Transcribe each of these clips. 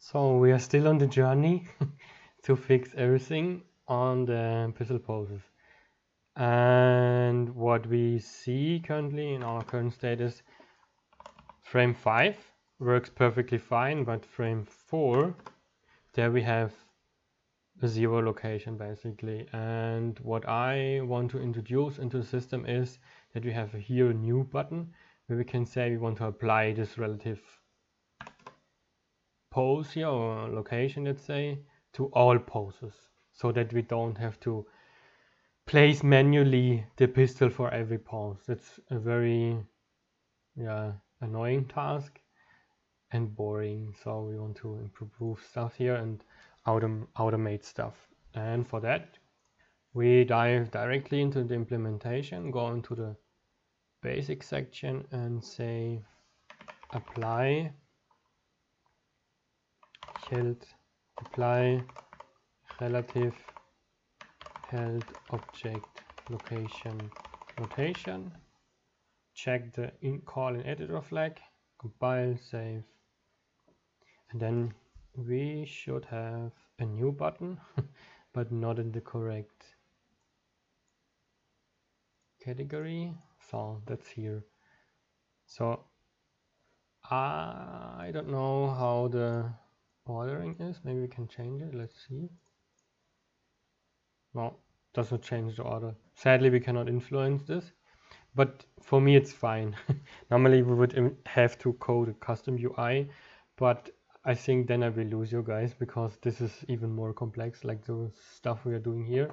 So we are still on the journey to fix everything on the pistol poses. And what we see currently in our current status, frame 5 works perfectly fine, but frame 4, there we have a 0 location basically. And what I want to introduce into the system is that we have here a new button where we can say we want to apply this relative pose here, or location, let's say, to all poses, so that we don't have to place manually the pistol for every pose. It's a very annoying task and boring, so we want to improve stuff here and automate stuff. And for that we dive directly into the implementation, go into the basic section and say apply relative held object location rotation. Check the call in editor flag, compile, save, and then we should have a new button but not in the correct category, so that's here. So I don't know how the ordering is. Maybe we can change it. Let's see. No, doesn't change the order. Sadly, we cannot influence this, but for me it's fine. Normally we would have to code a custom UI, but I think then I will lose you guys, because this is even more complex, like the stuff we are doing here,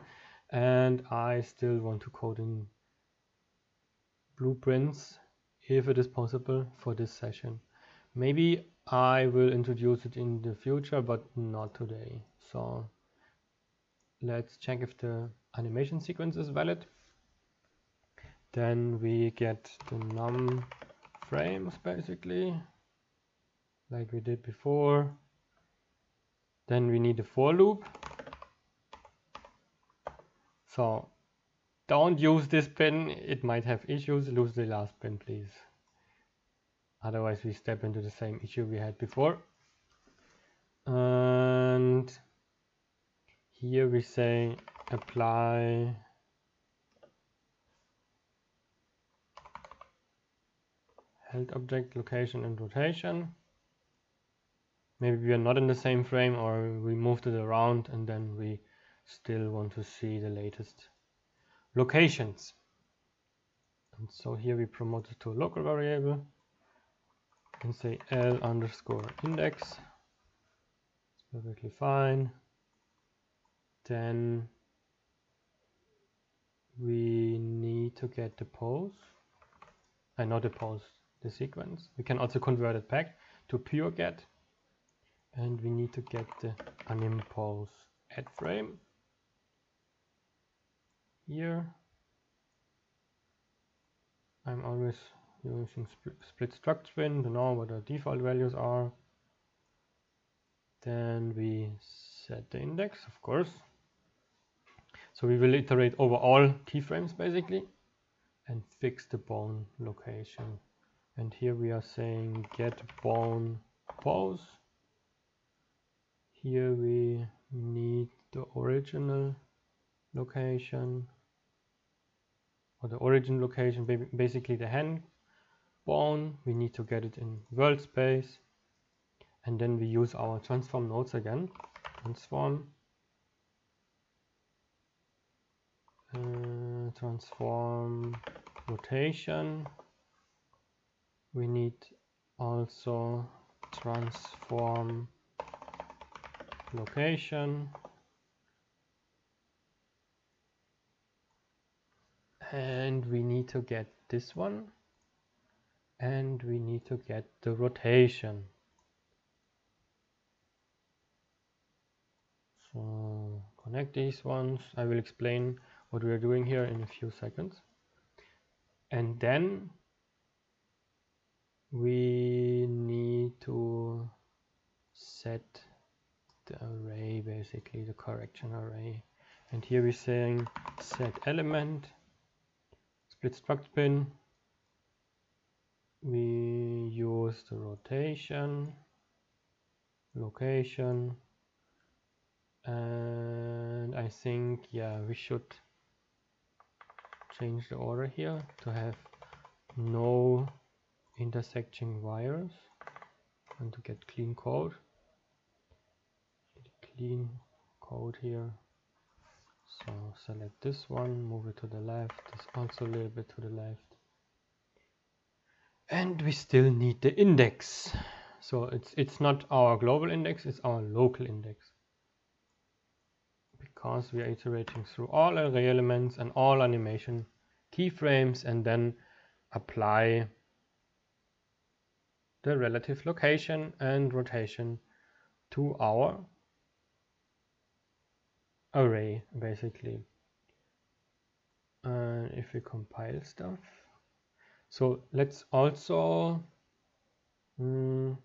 and I still want to code in blueprints if it is possible for this session. Maybe I will introduce it in the future, but not today. So let's check if the animation sequence is valid. Then we get the num frames basically, like we did before. Then we need a for loop. So don't use this pin, it might have issues. Lose the last pin, please. Otherwise we step into the same issue we had before. And here we say apply held object location and rotation. Maybe we are not in the same frame, or we moved it around and then we still want to see the latest locations. And so here we promote it to a local variable and say L_index. It's perfectly fine. Then we need to get the pose, not the pose, the sequence. We can also convert it back to pure get, and we need to get the anim pose add frame here. I'm always using split struct spin to know what the default values are. Then we set the index, of course. So we will iterate over all keyframes basically and fix the bone location. And here we are saying get bone pose. Here we need the original location, or the origin location, basically the hand bone. We need to get it in world space, and then we use our transform nodes again. Transform rotation. We need also transform location, and we need to get this one, and we need to get the rotation. So connect these ones. I will explain what we are doing here in a few seconds. And then we need to set the array, basically the correction array. And here we're saying set element, split struct bin. We use the rotation. location, and I think, yeah, we should change the order here to have no intersecting wires and to get clean code. Clean code here. So select this one, move it to the left, this also a little bit to the left. And we still need the index. So it's not our global index, it's our local index. Because we are iterating through all array elements and all animation keyframes and then apply the relative location and rotation to our array, basically. And if we compile stuff, so let's also use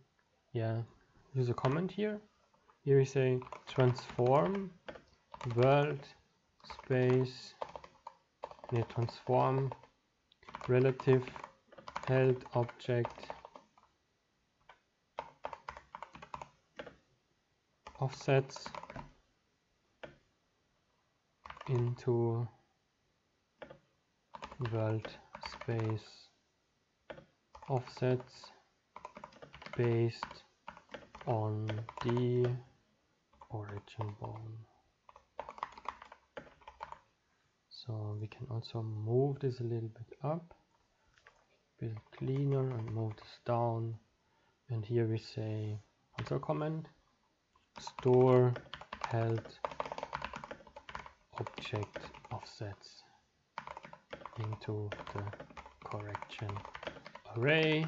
a comment here. Here we say transform world space, transform relative held object offsets into world space offsets based on the origin bone. So we can also move this a little bit up, a bit cleaner, and move this down. And here we say also comment store held object offsets into the correction array.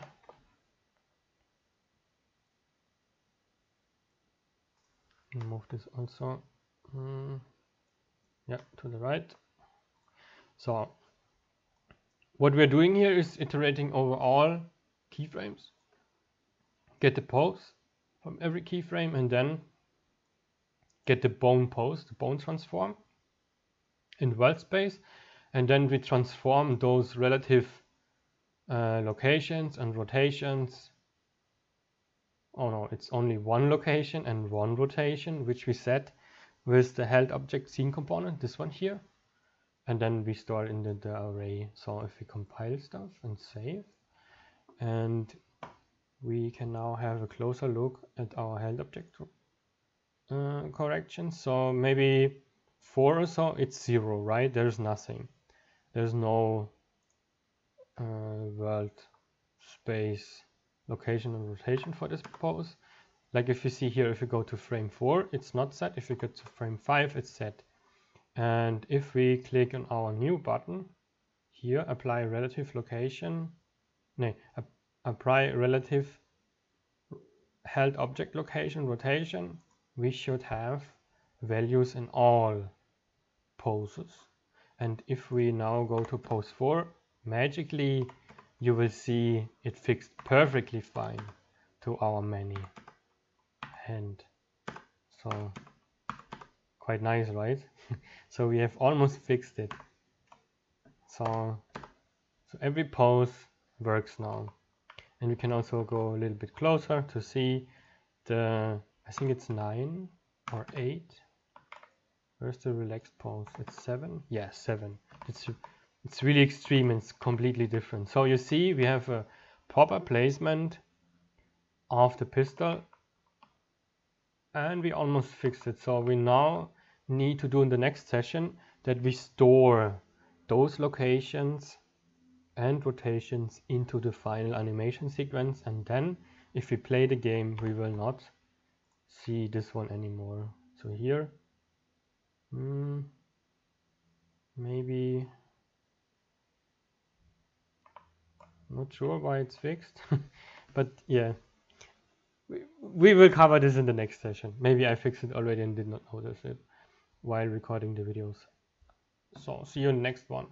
And move this also to the right. So what we're doing here is iterating over all keyframes, get the pose from every keyframe, and then get the bone pose, the bone transform in world space, and then we transform those relative locations and rotations. Oh no, it's only one location and one rotation, which we set with the held object scene component, this one here, and then we store in the array. So if we compile stuff and save, and we can now have a closer look at our held object correction. So maybe 4 or so, it's 0, right? There's nothing. There's no world space location and rotation for this pose. Like if you see here, if we go to frame 4, it's not set. If we go to frame 5, it's set. And if we click on our new button here, apply relative location, apply relative held object location rotation, we should have values in all poses. And if we now go to pose 4, magically you will see it fixed perfectly fine to our Manny hand. So quite nice, right? So we have almost fixed it. So every pose works now. And we can also go a little bit closer to see the, I think it's 9 or 8. Where's the relaxed pose? It's 7? Yeah, 7. It's really extreme and it's completely different. So you see we have a proper placement of the pistol and we almost fixed it. So we now need to do in the next session that we store those locations and rotations into the final animation sequence, and then if we play the game we will not see this one anymore. So here maybe, not sure why it's fixed but yeah, we will cover this in the next session. Maybe I fixed it already and did not notice it while recording the videos. So see you in the next one.